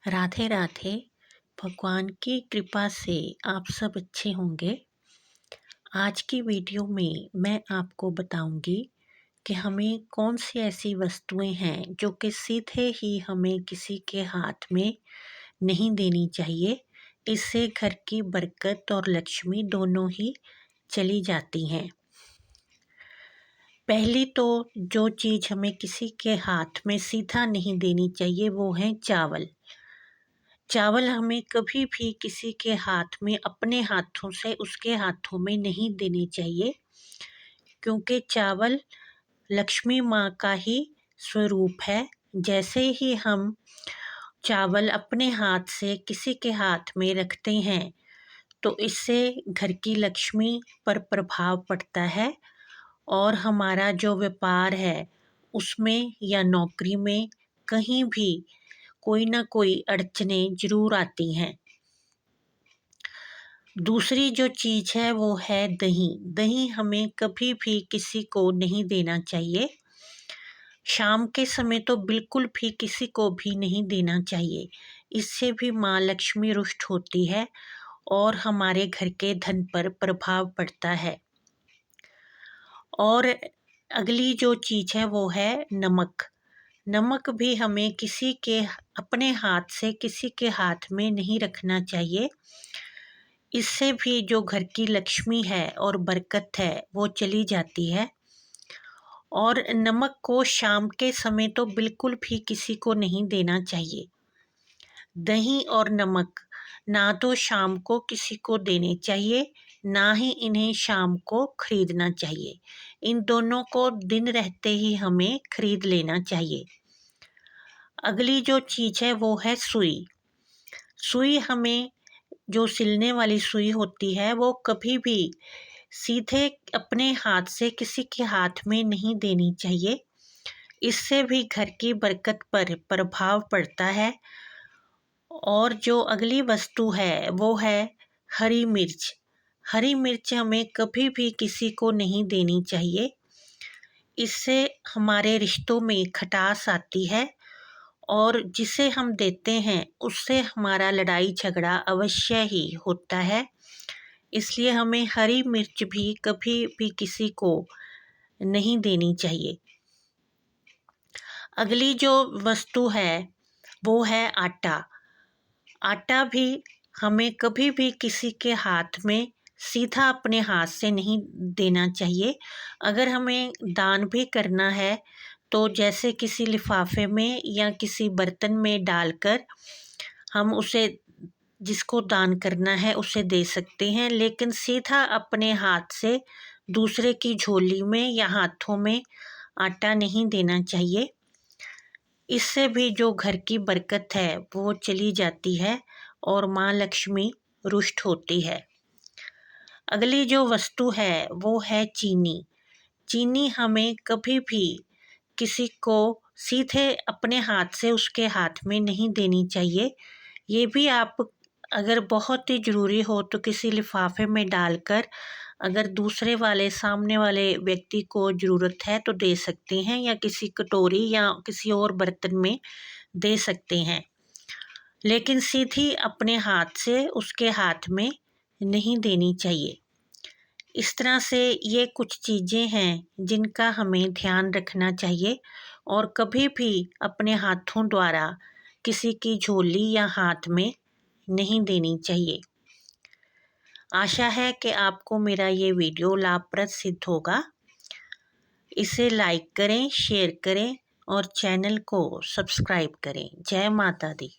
राधे राधे। भगवान की कृपा से आप सब अच्छे होंगे। आज की वीडियो में मैं आपको बताऊंगी कि हमें कौन सी ऐसी वस्तुएं हैं जो कि सीधे ही हमें किसी के हाथ में नहीं देनी चाहिए। इससे घर की बरकत और लक्ष्मी दोनों ही चली जाती हैं। पहली तो जो चीज़ हमें किसी के हाथ में सीधा नहीं देनी चाहिए वो है चावल। चावल हमें कभी भी किसी के हाथ में अपने हाथों से उसके हाथों में नहीं देने चाहिए, क्योंकि चावल लक्ष्मी माँ का ही स्वरूप है। जैसे ही हम चावल अपने हाथ से किसी के हाथ में रखते हैं तो इससे घर की लक्ष्मी पर प्रभाव पड़ता है और हमारा जो व्यापार है उसमें या नौकरी में कहीं भी कोई ना कोई अड़चनें ज़रूर आती हैं। दूसरी जो चीज़ है वो है दही। दही हमें कभी भी किसी को नहीं देना चाहिए। शाम के समय तो बिल्कुल भी किसी को भी नहीं देना चाहिए। इससे भी माँ लक्ष्मी रुष्ट होती है और हमारे घर के धन पर प्रभाव पड़ता है। और अगली जो चीज़ है वो है नमक। नमक भी हमें किसी के अपने हाथ से किसी के हाथ में नहीं रखना चाहिए। इससे भी जो घर की लक्ष्मी है और बरकत है वो चली जाती है। और नमक को शाम के समय तो बिल्कुल भी किसी को नहीं देना चाहिए। दही और नमक ना तो शाम को किसी को देने चाहिए, ना ही इन्हें शाम को खरीदना चाहिए। इन दोनों को दिन रहते ही हमें खरीद लेना चाहिए। अगली जो चीज़ है वो है सुई। सुई हमें जो सिलने वाली सुई होती है वो कभी भी सीधे अपने हाथ से किसी के हाथ में नहीं देनी चाहिए। इससे भी घर की बरकत पर प्रभाव पड़ता है। और जो अगली वस्तु है वो है हरी मिर्च। हरी मिर्च हमें कभी भी किसी को नहीं देनी चाहिए। इससे हमारे रिश्तों में खटास आती है और जिसे हम देते हैं उससे हमारा लड़ाई झगड़ा अवश्य ही होता है। इसलिए हमें हरी मिर्च भी कभी भी किसी को नहीं देनी चाहिए। अगली जो वस्तु है वो है आटा। आटा भी हमें कभी भी किसी के हाथ में सीधा अपने हाथ से नहीं देना चाहिए। अगर हमें दान भी करना है तो जैसे किसी लिफाफे में या किसी बर्तन में डालकर हम उसे जिसको दान करना है उसे दे सकते हैं, लेकिन सीधा अपने हाथ से दूसरे की झोली में या हाथों में आटा नहीं देना चाहिए। इससे भी जो घर की बरकत है वो चली जाती है और माँ लक्ष्मी रुष्ट होती है। अगली जो वस्तु है वो है चीनी। चीनी हमें कभी भी किसी को सीधे अपने हाथ से उसके हाथ में नहीं देनी चाहिए। ये भी आप अगर बहुत ही ज़रूरी हो तो किसी लिफाफे में डालकर अगर दूसरे वाले सामने वाले व्यक्ति को ज़रूरत है तो दे सकते हैं, या किसी कटोरी या किसी और बर्तन में दे सकते हैं, लेकिन सीधी अपने हाथ से उसके हाथ में नहीं देनी चाहिए। इस तरह से ये कुछ चीज़ें हैं जिनका हमें ध्यान रखना चाहिए और कभी भी अपने हाथों द्वारा किसी की झोली या हाथ में नहीं देनी चाहिए। आशा है कि आपको मेरा ये वीडियो लाभप्रद सिद्ध होगा। इसे लाइक करें, शेयर करें और चैनल को सब्सक्राइब करें। जय माता दी।